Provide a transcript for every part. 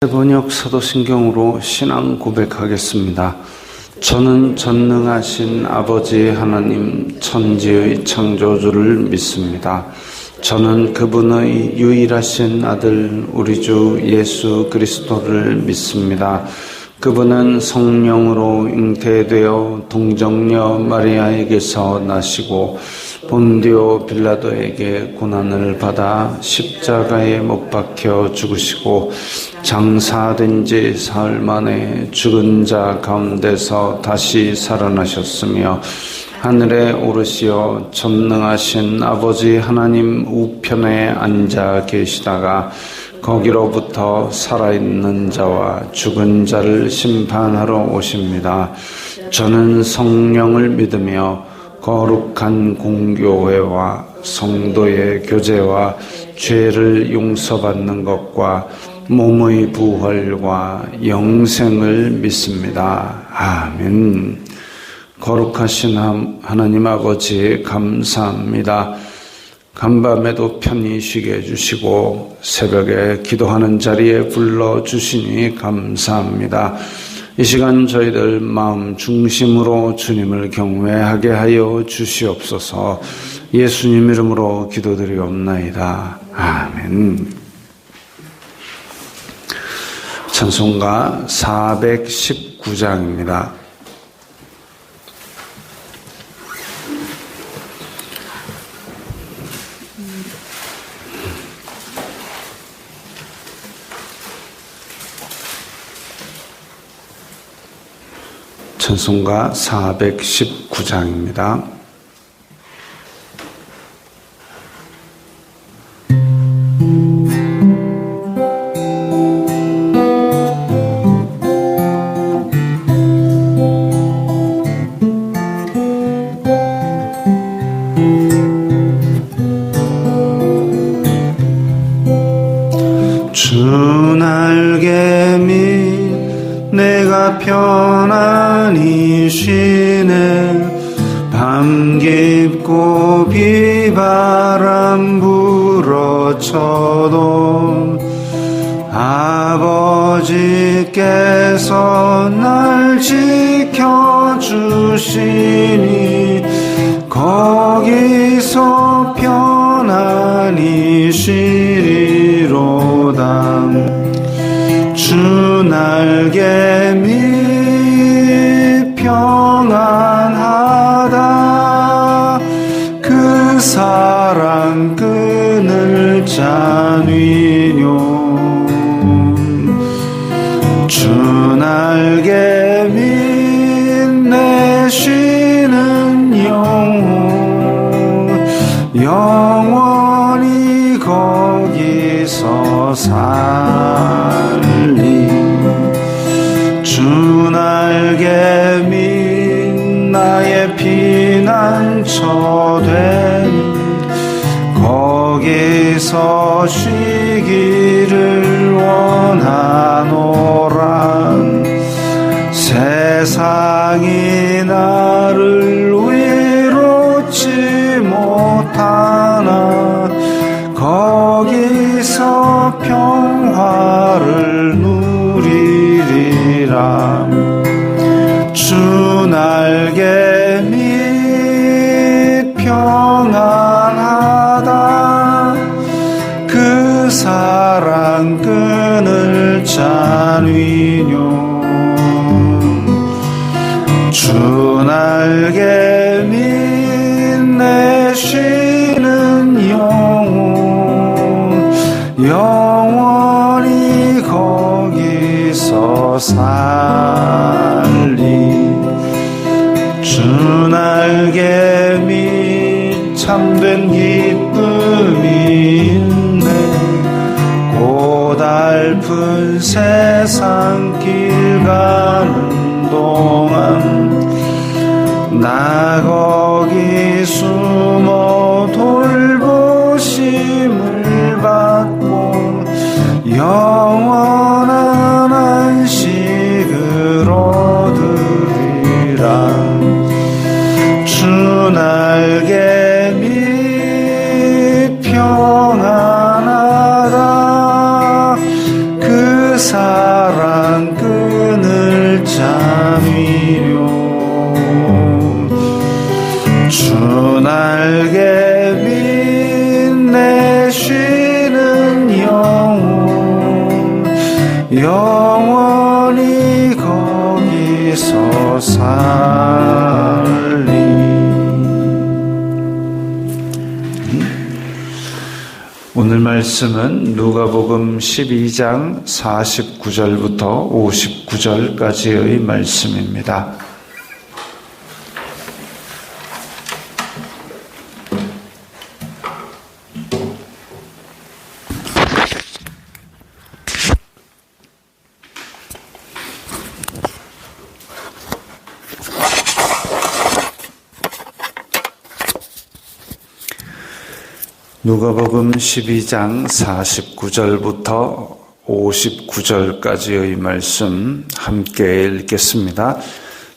번역 사도신경으로 신앙 고백하겠습니다. 저는 전능하신 아버지 하나님 천지의 창조주를 믿습니다. 저는 그분의 유일하신 아들 우리 주 예수 그리스도를 믿습니다. 그분은 성령으로 잉태되어 동정녀 마리아에게서 나시고 본디오 빌라도에게 고난을 받아 십자가에 못 박혀 죽으시고 장사된 지 사흘 만에 죽은 자 가운데서 다시 살아나셨으며 하늘에 오르시어 전능하신 아버지 하나님 우편에 앉아 계시다가 거기로부터 살아있는 자와 죽은 자를 심판하러 오십니다. 저는 성령을 믿으며 거룩한 공교회와 성도의 교제와 죄를 용서받는 것과 몸의 부활과 영생을 믿습니다. 아멘. 거룩하신 하나님 아버지 감사합니다. 간밤에도 편히 쉬게 해주시고 새벽에 기도하는 자리에 불러주시니 감사합니다. 이 시간 저희들 마음 중심으로 주님을 경외하게 하여 주시옵소서. 예수님 이름으로 기도드리옵나이다. 아멘. 찬송가 419장입니다. 찬송가 419장입니다. 주 날개 밑 내가 편안히 쉬네. 밤 깊고 비바람 불어쳐도 아버지께서 날 지켜주시니 거기서 편안히 쉬리로다. 주 날개 밑 평안하다. 그 사랑 끈을 짜뉘뇨. 주 날개 밑 내 쉬는 영원히 거기서 살리. 주 날개 밑 나의 피난처 되니 거기서 쉬기를 원하노라. 세상이 나를 위롭지 못하나 거기서 평화를 누리리라. 주 날개 밑 평안하다. 그 사랑 끈을 짜뉘뇨. 주 날개 밑 내 쉬는 영원히 거기서 살리. 주 날개 밑 참된 기쁨이 있네. 고달픈 세상 길 가는 동안 나 거기 숨어 돌보심을 받고 영원한 안식을 얻으리라. 주 날개 밑 평안하다. 그 사랑 영원히 거기서 살리. 오늘 말씀은 누가복음 12장 49절부터 59절까지의 말씀입니다. 누가복음 12장 49절부터 59절까지의 말씀 함께 읽겠습니다.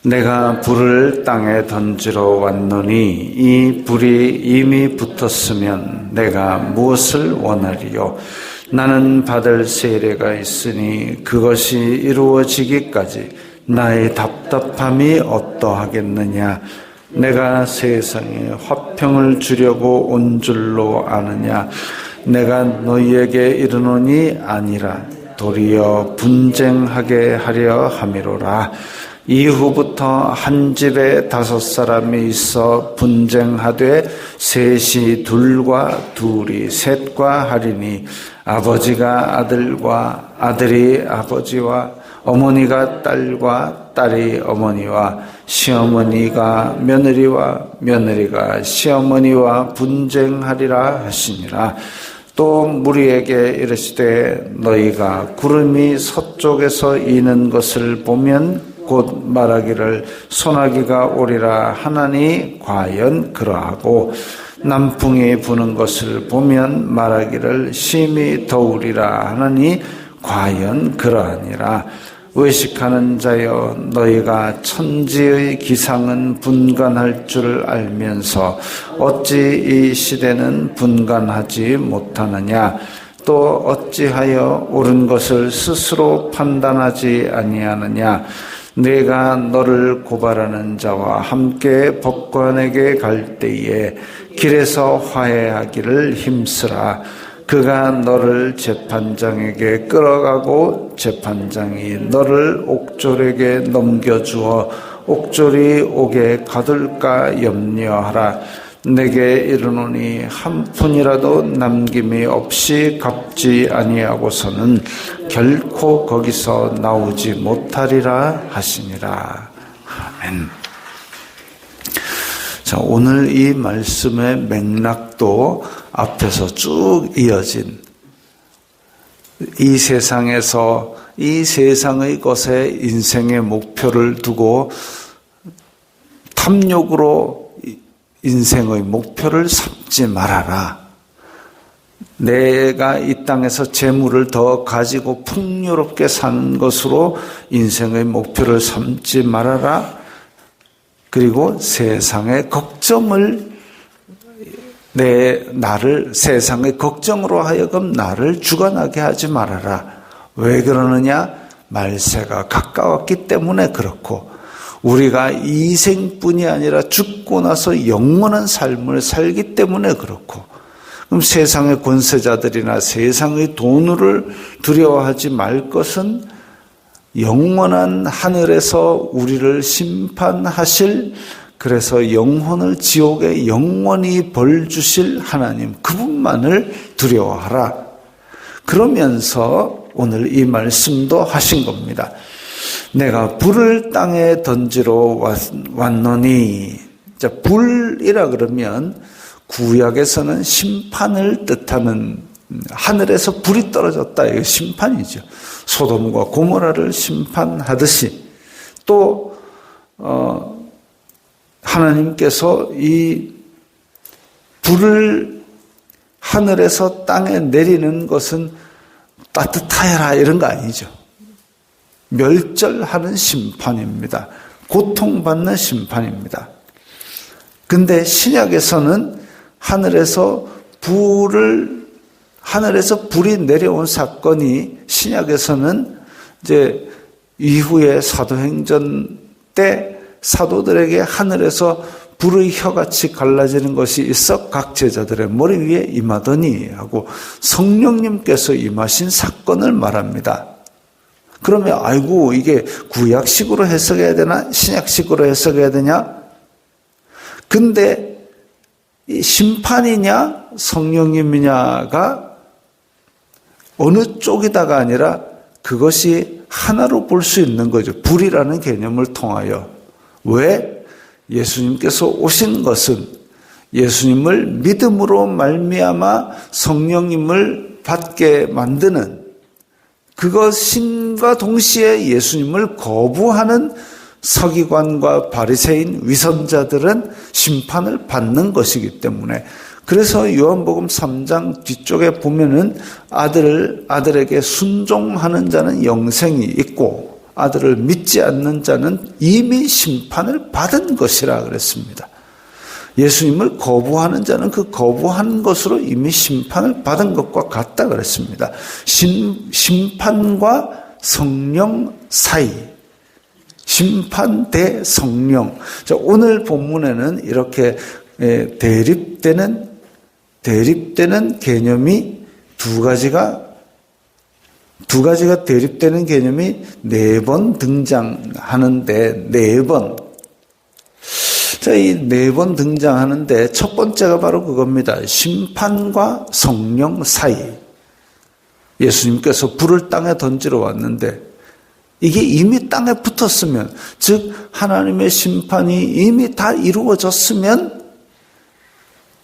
내가 불을 땅에 던지러 왔노니 이 불이 이미 붙었으면 내가 무엇을 원하리요? 나는 받을 세례가 있으니 그것이 이루어지기까지 나의 답답함이 어떠하겠느냐? 내가 세상에 화평을 주려고 온 줄로 아느냐? 내가 너희에게 이르노니 아니라 도리어 분쟁하게 하려 함이로라. 이후부터 한 집에 5사람이 있어 분쟁하되 셋이 둘과 둘이 셋과 하리니 아버지가 아들과 아들이 아버지와 어머니가 딸과 딸이 어머니와 시어머니가 며느리와 며느리가 시어머니와 분쟁하리라 하시니라. 또 무리에게 이르시되 너희가 구름이 서쪽에서 이는 것을 보면 곧 말하기를 소나기가 오리라 하나니 과연 그러하고 남풍이 부는 것을 보면 말하기를 심히 더우리라 하나니 과연 그러하니라. 의식하는 자여 너희가 천지의 기상은 분간할 줄 알면서 어찌 이 시대는 분간하지 못하느냐? 또 어찌하여 옳은 것을 스스로 판단하지 아니하느냐? 내가 너를 고발하는 자와 함께 법관에게 갈 때에 길에서 화해하기를 힘쓰라. 그가 너를 재판장에게 끌어가고 재판장이 너를 옥졸에게 넘겨주어 옥졸이 옥에 가둘까 염려하라. 내게 이르노니 한 푼이라도 남김이 없이 갚지 아니하고서는 결코 거기서 나오지 못하리라 하시니라. 아멘. 자, 오늘 이 말씀의 맥락도 앞에서 쭉 이어진 이 세상에서 이 세상의 것에 인생의 목표를 두고 탐욕으로 인생의 목표를 삼지 말아라. 내가 이 땅에서 재물을 더 가지고 풍요롭게 사는 것으로 인생의 목표를 삼지 말아라. 그리고 세상의 걱정을 나를 세상의 걱정으로 하여금 나를 주관하게 하지 말아라. 왜 그러느냐? 말세가 가까웠기 때문에 그렇고 우리가 이 생뿐이 아니라 죽고 나서 영원한 삶을 살기 때문에 그렇고 그럼 세상의 권세자들이나 세상의 돈을 두려워하지 말 것은 영원한 하늘에서 우리를 심판하실 그래서 영혼을 지옥에 영원히 벌 주실 하나님 그분만을 두려워하라. 그러면서 오늘 이 말씀도 하신 겁니다. 내가 불을 땅에 던지러 왔노니 자, 불이라 그러면 구약에서는 심판을 뜻하는 하늘에서 불이 떨어졌다. 이거 심판이죠. 소돔과 고모라를 심판하듯이 또 하나님께서 이 불을 하늘에서 땅에 내리는 것은 따뜻하여라 이런 거 아니죠. 멸절하는 심판입니다. 고통받는 심판입니다. 근데 신약에서는 하늘에서 불이 내려온 사건이 신약에서는 이제 이후에 사도행전 때 사도들에게 하늘에서 불의 혀같이 갈라지는 것이 있어 각 제자들의 머리 위에 임하더니 하고 성령님께서 임하신 사건을 말합니다. 그러면 아이고 이게 구약식으로 해석해야 되나 신약식으로 해석해야 되냐? 근데 이 심판이냐 성령님이냐가 어느 쪽이다가 아니라 그것이 하나로 볼 수 있는 거죠. 불이라는 개념을 통하여. 왜? 예수님께서 오신 것은 예수님을 믿음으로 말미암아 성령님을 받게 만드는 그것인과 동시에 예수님을 거부하는 서기관과 바리새인 위선자들은 심판을 받는 것이기 때문에 그래서 요한복음 3장 뒤쪽에 보면은 아들에게 순종하는 자는 영생이 있고 아들을 믿지 않는 자는 이미 심판을 받은 것이라 그랬습니다. 예수님을 거부하는 자는 그 거부한 것으로 이미 심판을 받은 것과 같다 그랬습니다. 심판과 성령 사이, 심판 대 성령. 자, 오늘 본문에는 이렇게 대립되는 개념이 두 가지가 대립되는 개념이 4번 등장하는데 4번. 자, 이 4번 등장하는데 첫 번째가 바로 그겁니다. 심판과 성령 사이. 예수님께서 불을 땅에 던지러 왔는데 이게 이미 땅에 붙었으면, 즉 하나님의 심판이 이미 다 이루어졌으면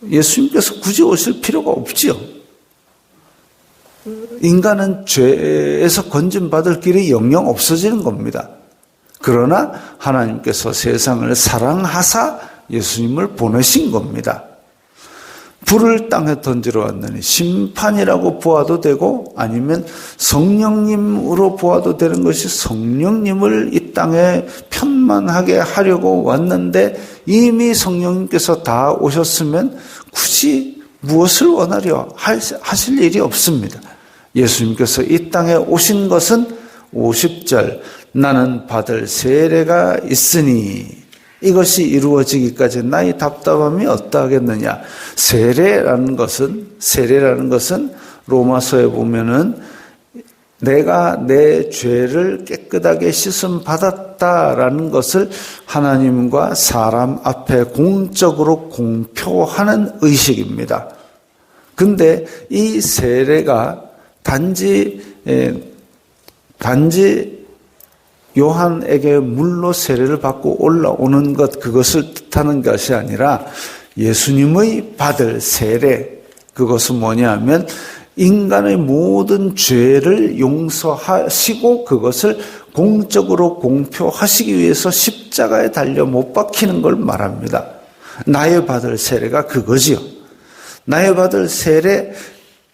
예수님께서 굳이 오실 필요가 없지요. 인간은 죄에서 건진받을 길이 영영 없어지는 겁니다. 그러나 하나님께서 세상을 사랑하사 예수님을 보내신 겁니다. 불을 땅에 던지러 왔느니 심판이라고 보아도 되고 아니면 성령님으로 보아도 되는 것이 성령님을 이 땅에 편만하게 하려고 왔는데 이미 성령님께서 다 오셨으면 굳이 무엇을 원하려 하실 일이 없습니다. 예수님께서 이 땅에 오신 것은 50절 나는 받을 세례가 있으니 이것이 이루어지기까지 나의 답답함이 어떠하겠느냐. 세례라는 것은 로마서에 보면은 내가 내 죄를 깨끗하게 씻음 받았다라는 것을 하나님과 사람 앞에 공적으로 공표하는 의식입니다. 근데 이 세례가 단지 요한에게 물로 세례를 받고 올라오는 것, 그것을 뜻하는 것이 아니라 예수님의 받을 세례, 그것은 뭐냐 하면 인간의 모든 죄를 용서하시고 그것을 공적으로 공표하시기 위해서 십자가에 달려 못 박히는 걸 말합니다. 나의 받을 세례가 그거지요. 나의 받을 세례,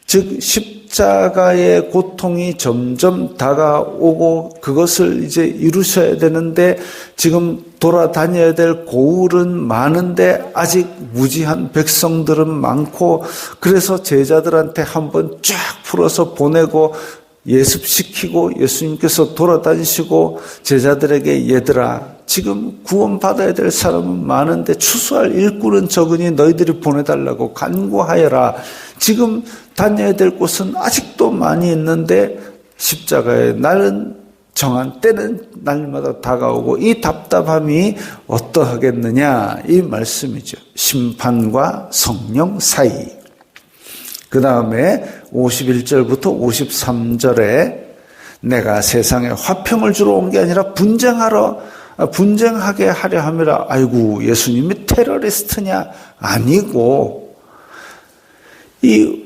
즉 십자가의 고통이 점점 다가오고 그것을 이제 이루셔야 되는데 지금 돌아다녀야 될 고울은 많은데 아직 무지한 백성들은 많고 그래서 제자들한테 한번 쫙 풀어서 보내고 예습시키고 예수님께서 돌아다니시고 제자들에게 얘들아 지금 구원받아야 될 사람은 많은데 추수할 일꾼은 적으니 너희들이 보내달라고 간구하여라. 지금 다녀야 될 곳은 아직도 많이 있는데 십자가의 날은 정한 때는 날마다 다가오고 이 답답함이 어떠하겠느냐 이 말씀이죠. 심판과 성령 사이. 그 다음에 51절부터 53절에 내가 세상에 화평을 주러 온 게 아니라 분쟁하게 하려 함이라. 아이고 예수님이 테러리스트냐? 아니고 이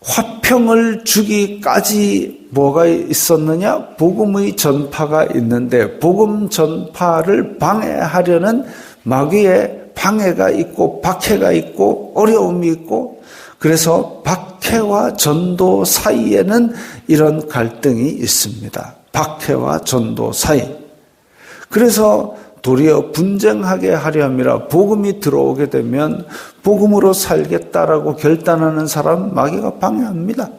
화평을 주기까지 뭐가 있었느냐? 복음의 전파가 있는데 복음 전파를 방해하려는 마귀의 방해가 있고 박해가 있고 어려움이 있고 그래서 박해와 전도 사이에는 이런 갈등이 있습니다. 박해와 전도 사이. 그래서 도리어 분쟁하게 하려 함이라. 복음이 들어오게 되면 복음으로 살겠다라고 결단하는 사람 마귀가 방해합니다.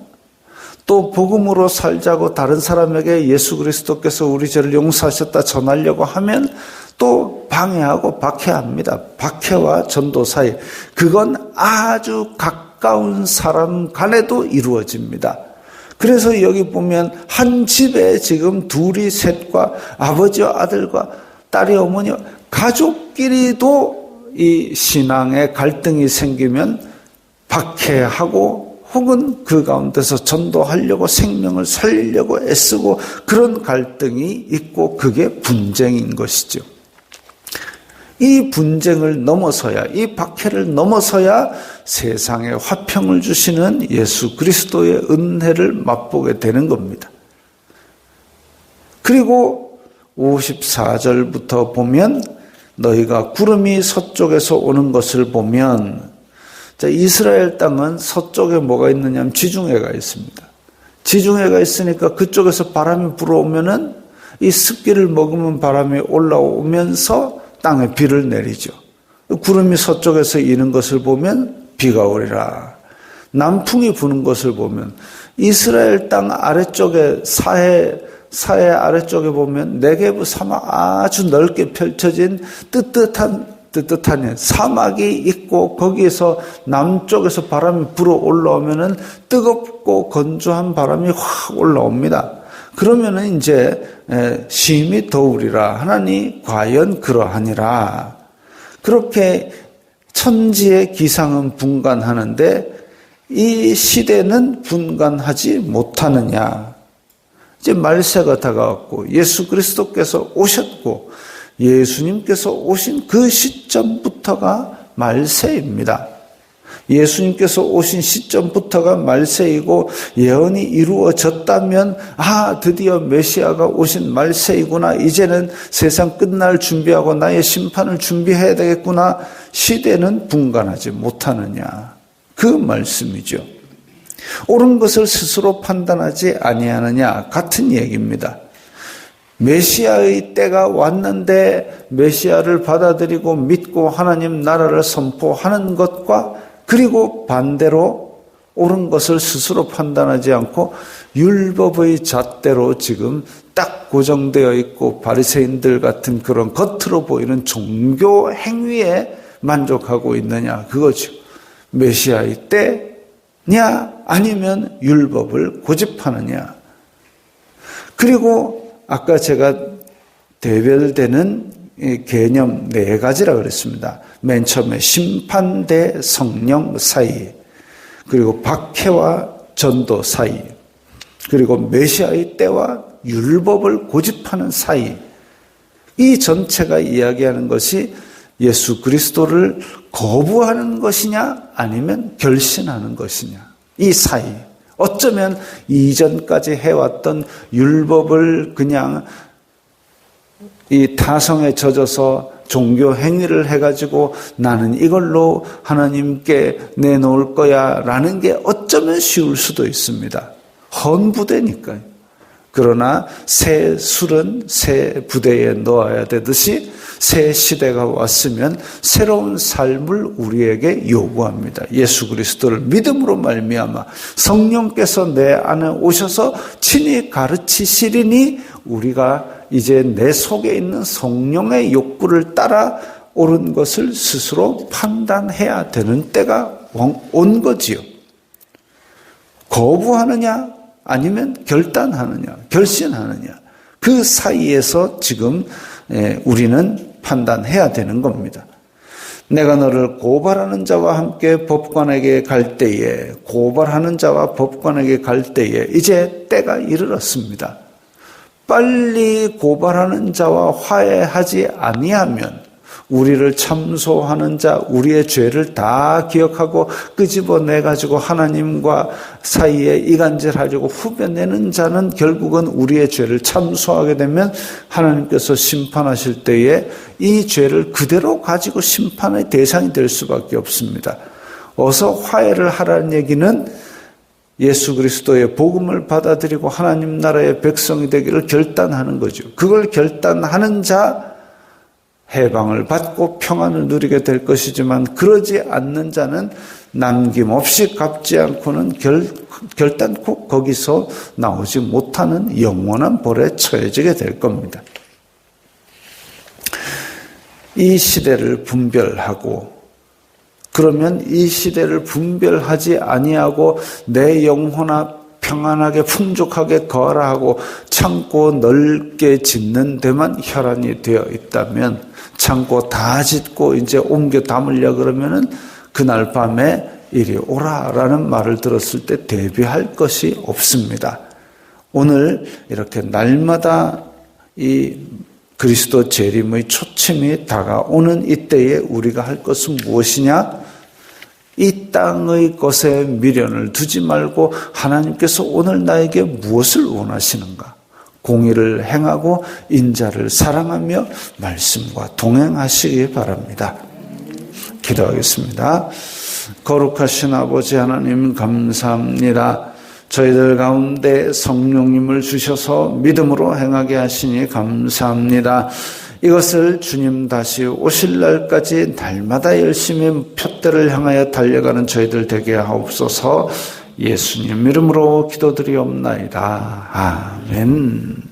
또 복음으로 살자고 다른 사람에게 예수 그리스도께서 우리 죄를 용서하셨다 전하려고 하면 또 방해하고 박해합니다. 박해와 전도 사이. 그건 아주 가까운 사람 간에도 이루어집니다. 그래서 여기 보면 한 집에 지금 둘이 셋과 아버지와 아들과 딸이 어머니와 가족끼리도 이 신앙의 갈등이 생기면 박해하고 혹은 그 가운데서 전도하려고 생명을 살리려고 애쓰고 그런 갈등이 있고 그게 분쟁인 것이죠. 이 분쟁을 넘어서야, 이 박해를 넘어서야 세상에 화평을 주시는 예수 그리스도의 은혜를 맛보게 되는 겁니다. 그리고 54절부터 보면 너희가 구름이 서쪽에서 오는 것을 보면, 자, 이스라엘 땅은 서쪽에 뭐가 있느냐면 지중해가 있습니다. 지중해가 있으니까 그쪽에서 바람이 불어오면은 이 습기를 머금은 바람이 올라오면서 땅에 비를 내리죠. 구름이 서쪽에서 이는 것을 보면 비가 오리라. 남풍이 부는 것을 보면 이스라엘 땅 아래쪽에 사해 아래쪽에 보면 네게브 사막 아주 넓게 펼쳐진 뜨뜻한 사막이 있고 거기에서 남쪽에서 바람이 불어 올라오면은 뜨겁고 건조한 바람이 확 올라옵니다. 그러면은 이제 심히 더우리라. 하나니 과연 그러하니라. 그렇게 천지의 기상은 분간하는데 이 시대는 분간하지 못하느냐. 이제 말세가 다가왔고 예수 그리스도께서 오셨고 예수님께서 오신 그 시점부터가 말세입니다. 예수님께서 오신 시점부터가 말세이고 예언이 이루어졌다면 드디어 메시아가 오신 말세이구나. 이제는 세상 끝날 준비하고 나의 심판을 준비해야 되겠구나. 시대는 분간하지 못하느냐. 그 말씀이죠. 옳은 것을 스스로 판단하지 아니하느냐. 같은 얘기입니다. 메시아의 때가 왔는데 메시아를 받아들이고 믿고 하나님 나라를 선포하는 것과 그리고 반대로 옳은 것을 스스로 판단하지 않고 율법의 잣대로 지금 딱 고정되어 있고 바리새인들 같은 그런 겉으로 보이는 종교 행위에 만족하고 있느냐. 그거죠. 메시아의 때냐 아니면 율법을 고집하느냐. 그리고 아까 제가 대별되는 개념 4가지라 그랬습니다. 맨 처음에 심판 대 성령 사이, 그리고 박해와 전도 사이, 그리고 메시아의 때와 율법을 고집하는 사이. 이 전체가 이야기하는 것이 예수 그리스도를 거부하는 것이냐 아니면 결신하는 것이냐. 이 사이. 어쩌면 이전까지 해왔던 율법을 그냥 이 타성에 젖어서 종교 행위를 해가지고 나는 이걸로 하나님께 내놓을 거야 라는 게 어쩌면 쉬울 수도 있습니다. 헌부대니까요. 그러나 새 술은 새 부대에 넣어야 되듯이 새 시대가 왔으면 새로운 삶을 우리에게 요구합니다. 예수 그리스도를 믿음으로 말미암아 성령께서 내 안에 오셔서 친히 가르치시리니 우리가 이제 내 속에 있는 성령의 욕구를 따라 옳은 것을 스스로 판단해야 되는 때가 온 거지요. 거부하느냐 아니면 결단하느냐, 결신하느냐. 그 사이에서 지금 우리는 판단해야 되는 겁니다. 내가 너를 고발하는 자와 함께 법관에게 갈 때에, 고발하는 자와 법관에게 갈 때에 이제 때가 이르렀습니다. 빨리 고발하는 자와 화해하지 아니하면 우리를 참소하는 자, 우리의 죄를 다 기억하고 끄집어내가지고 하나님과 사이에 이간질하려고 후벼내는 자는 결국은 우리의 죄를 참소하게 되면 하나님께서 심판하실 때에 이 죄를 그대로 가지고 심판의 대상이 될 수밖에 없습니다. 어서 화해를 하라는 얘기는 예수 그리스도의 복음을 받아들이고 하나님 나라의 백성이 되기를 결단하는 거죠. 그걸 결단하는 자, 해방을 받고 평안을 누리게 될 것이지만 그러지 않는 자는 남김없이 갚지 않고는 결단코 거기서 나오지 못하는 영원한 벌에 처해지게 될 겁니다. 이 시대를 분별하고 그러면 이 시대를 분별하지 아니하고 내 영혼아 평안하게 풍족하게 거하라고 창고 넓게 짓는 데만 혈안이 되어 있다면 창고 다 짓고 이제 옮겨 담으려 그러면은 그날 밤에 이리 오라라는 말을 들었을 때 대비할 것이 없습니다. 오늘 이렇게 날마다 이 그리스도 재림의 초침이 다가오는 이때에 우리가 할 것은 무엇이냐? 이 땅의 것에 미련을 두지 말고 하나님께서 오늘 나에게 무엇을 원하시는가? 공의를 행하고 인자를 사랑하며 말씀과 동행하시기 바랍니다. 기도하겠습니다. 거룩하신 아버지 하나님 감사합니다. 저희들 가운데 성령님을 주셔서 믿음으로 행하게 하시니 감사합니다. 이것을 주님 다시 오실 날까지 날마다 열심히 표대를 향하여 달려가는 저희들 되게 하옵소서. 예수님 이름으로 기도드리옵나이다. 아멘.